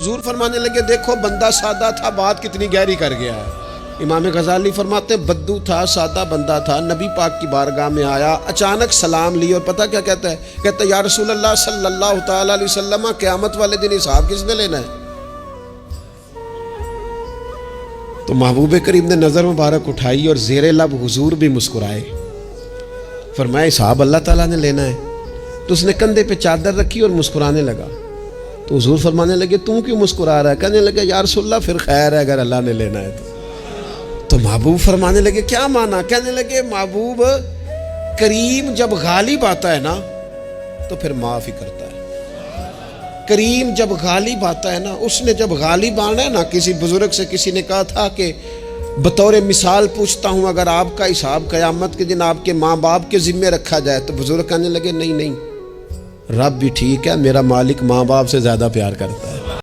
हुजूर फरमाने लगे, देखो बंदा सादा था, बात कितनी गहरी कर गया है। इमाम गजाली फरमाते बद्दू था, सादा बंदा था, नबी पाक की बारगाह में आया, अचानक सलाम ली और पता क्या कहता है, कहता है या रसूल अल्लाह सल्लल्लाहु तआला अलैहि वसल्लम, क़यामत वाले दिन हिसाब किसने लेना है? तो महबूब करीम ने नज़र मुबारक उठाई और ज़ेरे लब हुजूर भी मुस्कुराए। फरमाया हिसाब अल्लाह ताला ने लेना है। तो उसने कंधे पे चादर रखी और मुस्कुराने लगा। तो हुजूर फरमाने लगे तू क्यों मुस्कुरा रहा है? कहने लगे या रसूलल्लाह फिर खैर है अगर अल्लाह ने लेना है तो महबूब फरमाने लगे क्या माना? कहने लगे महबूब करीम जब गालिब आता है ना तो फिर माफ़ ही करता है। करीम जब गालिब आता है ना, उसने जब गालिब आना है ना, किसी बुजुर्ग से किसी ने कहा था कि बतौर मिसाल पूछता हूँ, अगर आपका हिसाब क़यामत के दिन आपके माँ बाप के ज़िम्मे रखा जाए, तो बुजुर्ग कहने लगे नहीं नहीं, रब भी ठीक है, मेरा मालिक माँ बाप से ज़्यादा प्यार करता है।